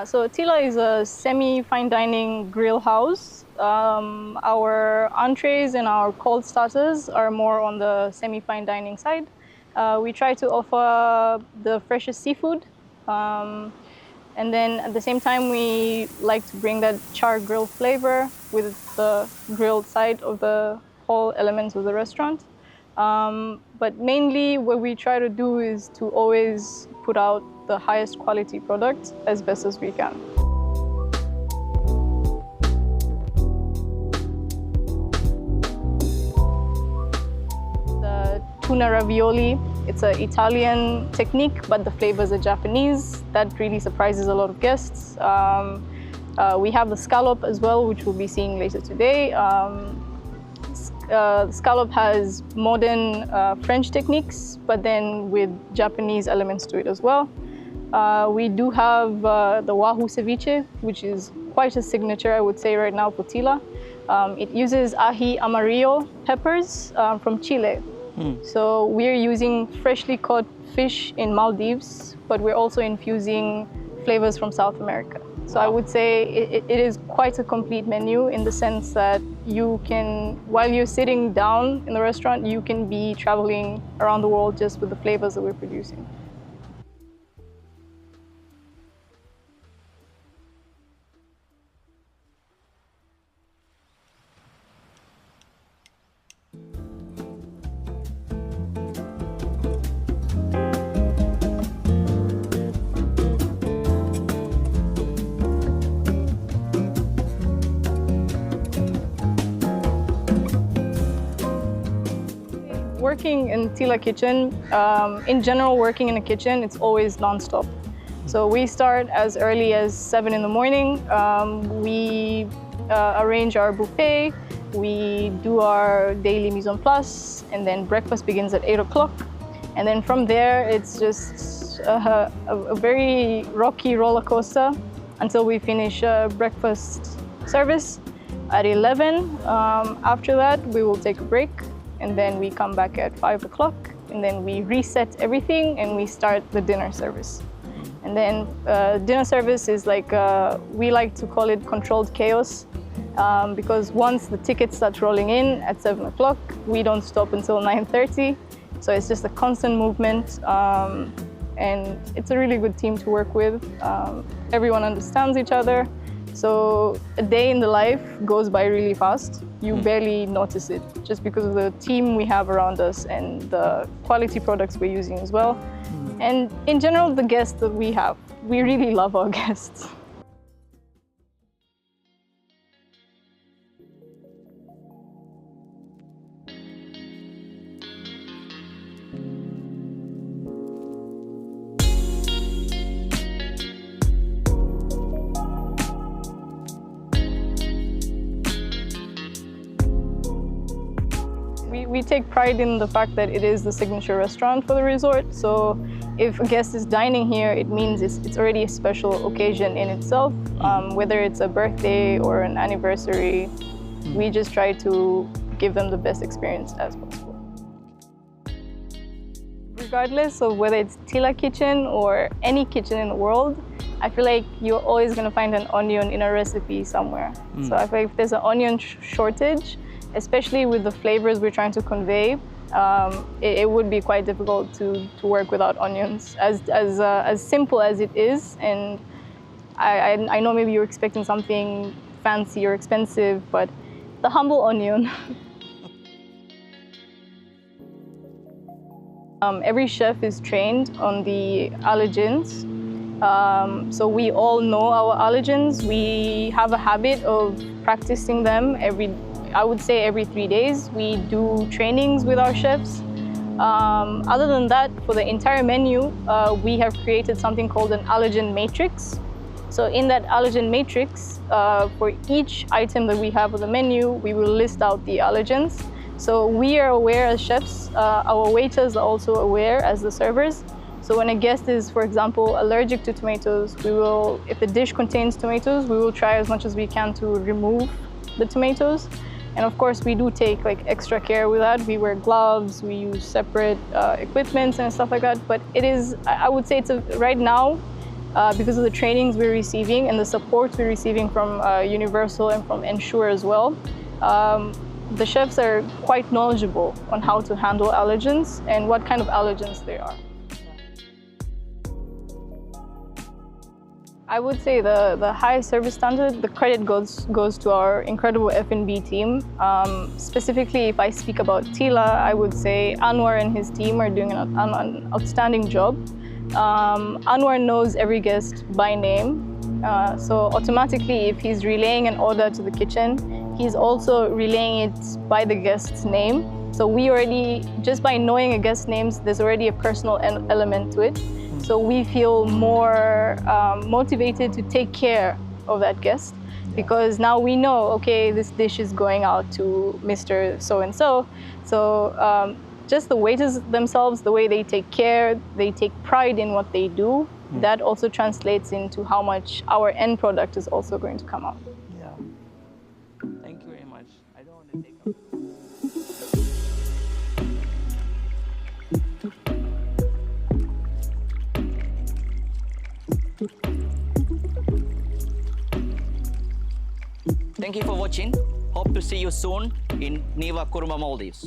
So Thila is a semi-fine dining grill house. Our entrees and our cold starters are more on the semi-fine dining side. We try to offer the freshest seafood. And then at the same time, we like to bring that char grill flavor with the grilled side of the whole elements of the restaurant. But mainly what we try to do is to always put out the highest quality product as best as we can. The tuna ravioli, it's an Italian technique, but the flavors are Japanese. That really surprises a lot of guests. We have the scallop as well, which we'll be seeing later today. The scallop has modern French techniques, but then with Japanese elements to it as well. We do have the wahoo ceviche, which is quite a signature, I would say, right now for Thila. It uses ají amarillo peppers from Chile. So we're using freshly caught fish in Maldives, but we're also infusing flavors from South America. So I would say it is quite a complete menu in the sense that you can, while you're sitting down in the restaurant, you can be traveling around the world just with the flavors that we're producing. Working in Thila kitchen, in general, working in a kitchen, it's always nonstop. So we start as early as 7 in the morning. We arrange our buffet. We do our daily mise en place, and then breakfast begins at 8 o'clock. And then from there, it's just a very rocky roller coaster until we finish breakfast service at 11. After that, we will take a break. And then we come back at 5 o'clock, and then we reset everything and we start the dinner service. And then dinner service is like, we like to call it controlled chaos, because once the ticket starts rolling in at 7 o'clock, we don't stop until 9:30. So it's just a constant movement, and it's a really good team to work with. Everyone understands each other. So a day in the life goes by really fast. You barely notice it just because of the team we have around us and the quality products we're using as well. And in general, the guests that we have, we really love our guests. We take pride in the fact that it is the signature restaurant for the resort. So if a guest is dining here, it means it's already a special occasion in itself. Whether it's a birthday or an anniversary, we just try to give them the best experience as possible. Regardless of whether it's Thila kitchen or any kitchen in the world, I feel like you're always going to find an onion in a recipe somewhere. So I feel like if there's an onion shortage, especially with the flavors we're trying to convey, it would be quite difficult to work without onions, as simple as it is. And I know maybe you're expecting something fancy or expensive, but the humble onion. Every chef is trained on the allergens. So we all know our allergens. We have a habit of practicing them I would say every 3 days. We do trainings with our chefs. Other than that, for the entire menu, we have created something called an allergen matrix. So in that allergen matrix, for each item that we have on the menu, we will list out the allergens. So we are aware as chefs, our waiters are also aware as the servers. So when a guest is, for example, allergic to tomatoes, if the dish contains tomatoes, we will try as much as we can to remove the tomatoes. And of course, we do take like extra care with that. We wear gloves, we use separate equipment and stuff like that. But it is, I would say right now, because of the trainings we're receiving and the support we're receiving from Universal and from Ensure as well. The chefs are quite knowledgeable on how to handle allergens and what kind of allergens they are. I would say the highest service standard, the credit goes to our incredible F&B team. Specifically, if I speak about Thila, I would say Anwar and his team are doing an outstanding job. Anwar knows every guest by name. So automatically, if he's relaying an order to the kitchen, he's also relaying it by the guest's name. So we already, just by knowing a guest's names, there's already a personal element to it. So we feel more motivated to take care of that guest because now we know, okay, this dish is going out to Mr. So-and-so. So just the waiters themselves, the way they take care, they take pride in what they do, that also translates into how much our end product is also going to come out. Yeah. Thank you very much. I don't want to take up. Thank you for watching. Hope to see you soon in Niva Kurumba Maldives.